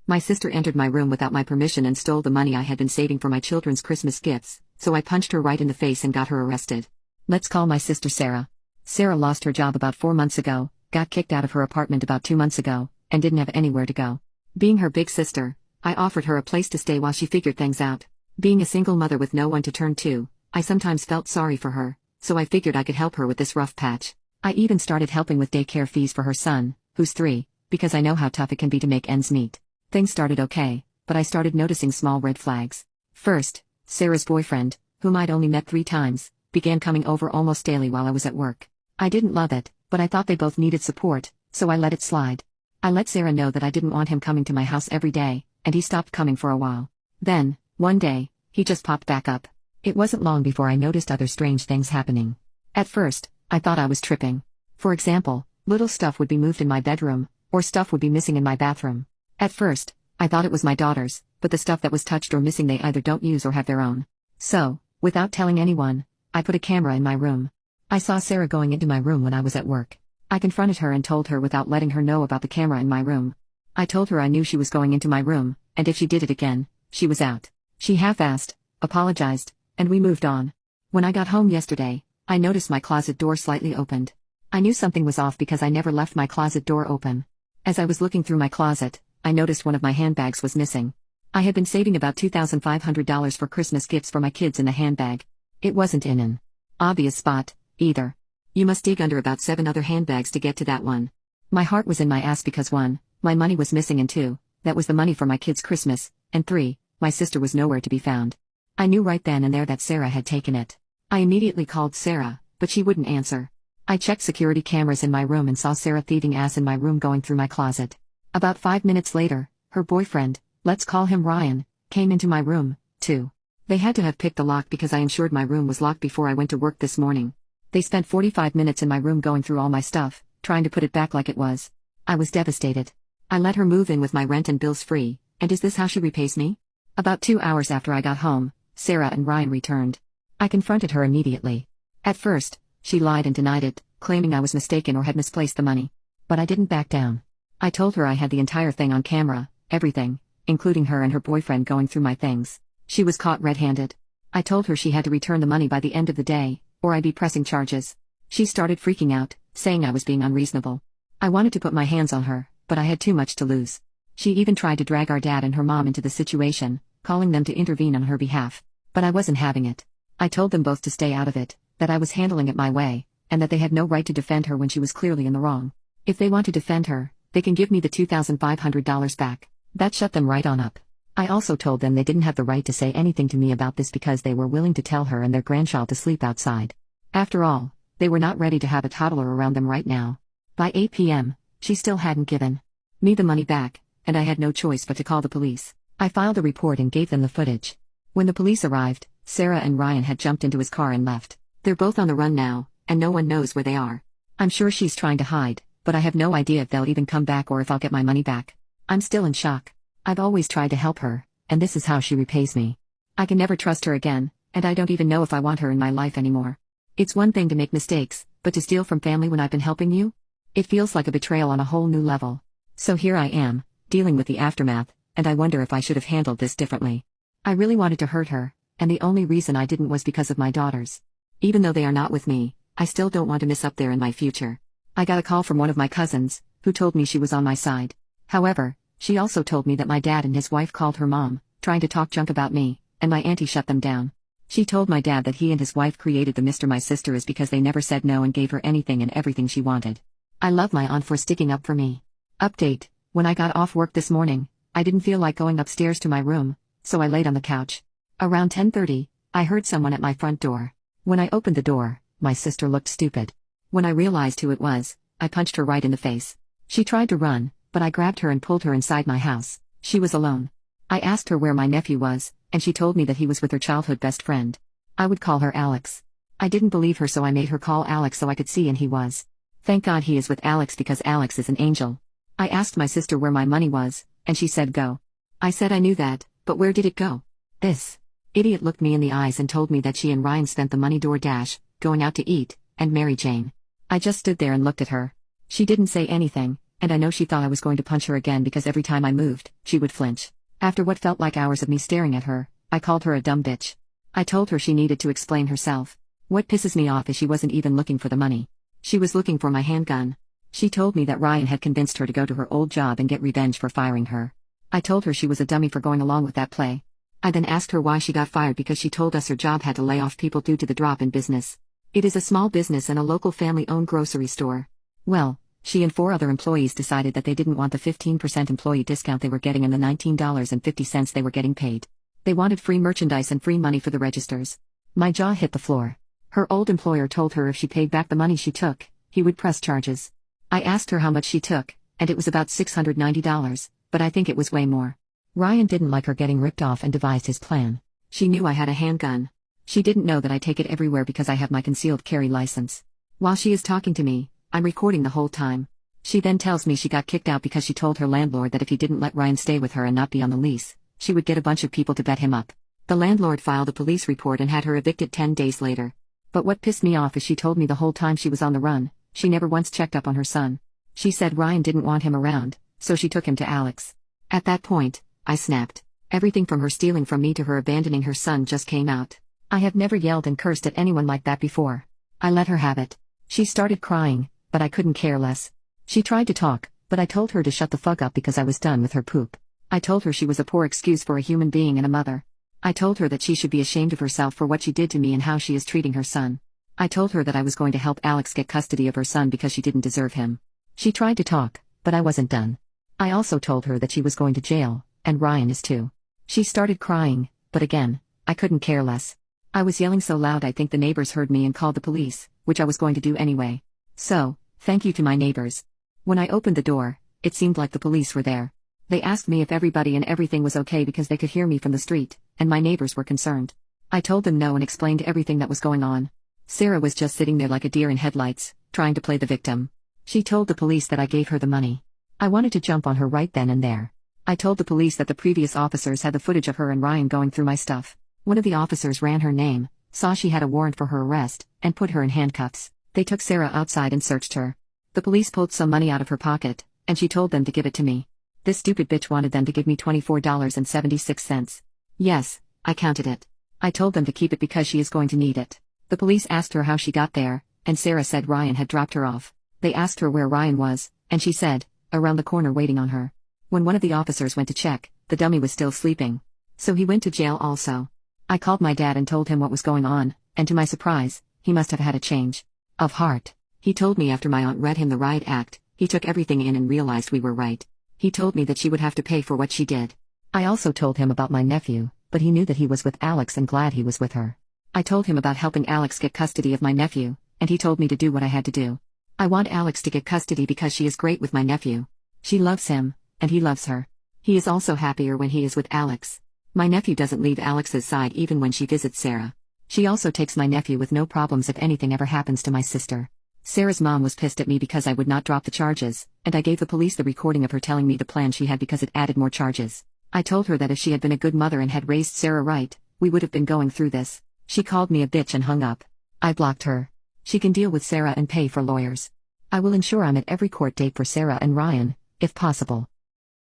My sister entered my room without my permission and stole the money I had been saving for my children's Christmas gifts, so I punched her right in the face and got her arrested. Let's call my sister Sarah. Sarah lost her job about 4 months ago, got kicked out of her apartment about 2 months ago, and didn't have anywhere to go. Being her big sister, I offered her a place to stay while she figured things out. Being a single mother with no one to turn to, I sometimes felt sorry for her, so I figured I could help her with this rough patch. I even started helping with daycare fees for her son, who's 3, because I know how tough it can be to make ends meet. Things started okay, but I started noticing small red flags. First, Sarah's boyfriend, whom I'd only met 3 times, began coming over almost daily while I was at work. I didn't love it, but I thought they both needed support, so I let it slide. I let Sarah know that I didn't want him coming to my house every day, and he stopped coming for a while. Then, one day, he just popped back up. It wasn't long before I noticed other strange things happening. At first, I thought I was tripping. For example, little stuff would be moved in my bedroom, or stuff would be missing in my bathroom. At first, I thought it was my daughters, but the stuff that was touched or missing they either don't use or have their own. So, without telling anyone, I put a camera in my room. I saw Sarah going into my room when I was at work. I confronted her and told her without letting her know about the camera in my room. I told her I knew she was going into my room, and if she did it again, she was out. She half-assed, apologized, and we moved on. When I got home yesterday, I noticed my closet door slightly opened. I knew something was off because I never left my closet door open. As I was looking through my closet, I noticed one of my handbags was missing. I had been saving about $2,500 for Christmas gifts for my kids in the handbag. It wasn't in an obvious spot, either. You must dig under about 7 other handbags to get to that one. My heart was in my ass because 1, my money was missing, and 2, that was the money for my kids' Christmas, and 3, my sister was nowhere to be found. I knew right then and there that Sarah had taken it. I immediately called Sarah, but she wouldn't answer. I checked security cameras in my room and saw Sarah thieving ass in my room going through my closet. About 5 minutes later, her boyfriend, let's call him Ryan, came into my room, too. They had to have picked the lock because I ensured my room was locked before I went to work this morning. They spent 45 minutes in my room going through all my stuff, trying to put it back like it was. I was devastated. I let her move in with my rent and bills free, and is this how she repays me? About 2 hours after I got home, Sarah and Ryan returned. I confronted her immediately. At first, she lied and denied it, claiming I was mistaken or had misplaced the money. But I didn't back down. I told her I had the entire thing on camera, everything, including her and her boyfriend going through my things. She was caught red-handed. I told her she had to return the money by the end of the day, or I'd be pressing charges. She started freaking out, saying I was being unreasonable. I wanted to put my hands on her, but I had too much to lose. She even tried to drag our dad and her mom into the situation, calling them to intervene on her behalf. But I wasn't having it. I told them both to stay out of it, that I was handling it my way, and that they had no right to defend her when she was clearly in the wrong. If they want to defend her, they can give me the $2,500 back. That shut them right on up. I also told them they didn't have the right to say anything to me about this because they were willing to tell her and their grandchild to sleep outside. After all, they were not ready to have a toddler around them right now. By 8 p.m., she still hadn't given me the money back, and I had no choice but to call the police. I filed a report and gave them the footage. When the police arrived, Sarah and Ryan had jumped into his car and left. They're both on the run now, and no one knows where they are. I'm sure she's trying to hide, but I have no idea if they'll even come back or if I'll get my money back. I'm still in shock. I've always tried to help her, and this is how she repays me. I can never trust her again, and I don't even know if I want her in my life anymore. It's one thing to make mistakes, but to steal from family when I've been helping you? It feels like a betrayal on a whole new level. So here I am, dealing with the aftermath, and I wonder if I should have handled this differently. I really wanted to hurt her, and the only reason I didn't was because of my daughters. Even though they are not with me, I still don't want to miss up there in my future. I got a call from one of my cousins, who told me she was on my side. However, she also told me that my dad and his wife called her mom, trying to talk junk about me, and my auntie shut them down. She told my dad that he and his wife created the Mr. My Sister is because they never said no and gave her anything and everything she wanted. I love my aunt for sticking up for me. Update: when I got off work this morning, I didn't feel like going upstairs to my room, so I laid on the couch. Around 10:30, I heard someone at my front door. When I opened the door, my sister looked stupid. When I realized who it was, I punched her right in the face. She tried to run, but I grabbed her and pulled her inside my house. She was alone. I asked her where my nephew was, and she told me that he was with her childhood best friend. I would call her Alex. I didn't believe her, so I made her call Alex so I could see, and he was. Thank God he is with Alex because Alex is an angel. I asked my sister where my money was, and she said go. I said I knew that, but where did it go? This idiot looked me in the eyes and told me that she and Ryan spent the money DoorDash, going out to eat, and Mary Jane. I just stood there and looked at her. She didn't say anything, and I know she thought I was going to punch her again because every time I moved, she would flinch. After what felt like hours of me staring at her, I called her a dumb bitch. I told her she needed to explain herself. What pisses me off is she wasn't even looking for the money. She was looking for my handgun. She told me that Ryan had convinced her to go to her old job and get revenge for firing her. I told her she was a dummy for going along with that play. I then asked her why she got fired because she told us her job had to lay off people due to the drop in business. It is a small business and a local family-owned grocery store. Well, she and 4 other employees decided that they didn't want the 15% employee discount they were getting and the $19.50 they were getting paid. They wanted free merchandise and free money for the registers. My jaw hit the floor. Her old employer told her if she paid back the money she took, he would press charges. I asked her how much she took, and it was about $690, but I think it was way more. Ryan didn't like her getting ripped off and devised his plan. She knew I had a handgun. She didn't know that I take it everywhere because I have my concealed carry license. While she is talking to me, I'm recording the whole time. She then tells me she got kicked out because she told her landlord that if he didn't let Ryan stay with her and not be on the lease, she would get a bunch of people to bet him up. The landlord filed a police report and had her evicted 10 days later. But what pissed me off is she told me the whole time she was on the run, she never once checked up on her son. She said Ryan didn't want him around, so she took him to Alex. At that point, I snapped. Everything from her stealing from me to her abandoning her son just came out. I have never yelled and cursed at anyone like that before. I let her have it. She started crying, but I couldn't care less. She tried to talk, but I told her to shut the fuck up because I was done with her poop. I told her she was a poor excuse for a human being and a mother. I told her that she should be ashamed of herself for what she did to me and how she is treating her son. I told her that I was going to help Alex get custody of her son because she didn't deserve him. She tried to talk, but I wasn't done. I also told her that she was going to jail, and Ryan is too. She started crying, but again, I couldn't care less. I was yelling so loud I think the neighbors heard me and called the police, which I was going to do anyway. So, thank you to my neighbors. When I opened the door, it seemed like the police were there. They asked me if everybody and everything was okay because they could hear me from the street, and my neighbors were concerned. I told them no and explained everything that was going on. Sarah was just sitting there like a deer in headlights, trying to play the victim. She told the police that I gave her the money. I wanted to jump on her right then and there. I told the police that the previous officers had the footage of her and Ryan going through my stuff. One of the officers ran her name, saw she had a warrant for her arrest, and put her in handcuffs. They took Sarah outside and searched her. The police pulled some money out of her pocket, and she told them to give it to me. This stupid bitch wanted them to give me $24.76. Yes, I counted it. I told them to keep it because she is going to need it. The police asked her how she got there, and Sarah said Ryan had dropped her off. They asked her where Ryan was, and she said, around the corner waiting on her. When one of the officers went to check, the dummy was still sleeping. So he went to jail also. I called my dad and told him what was going on, and to my surprise, he must have had a change of heart. He told me after my aunt read him the riot act, he took everything in and realized we were right. He told me that she would have to pay for what she did. I also told him about my nephew, but he knew that he was with Alex and glad he was with her. I told him about helping Alex get custody of my nephew, and he told me to do what I had to do. I want Alex to get custody because she is great with my nephew. She loves him, and he loves her. He is also happier when he is with Alex. My nephew doesn't leave Alex's side even when she visits Sarah. She also takes my nephew with no problems if anything ever happens to my sister. Sarah's mom was pissed at me because I would not drop the charges, and I gave the police the recording of her telling me the plan she had because it added more charges. I told her that if she had been a good mother and had raised Sarah right, we would have been going through this. She called me a bitch and hung up. I blocked her. She can deal with Sarah and pay for lawyers. I will ensure I'm at every court date for Sarah and Ryan, if possible.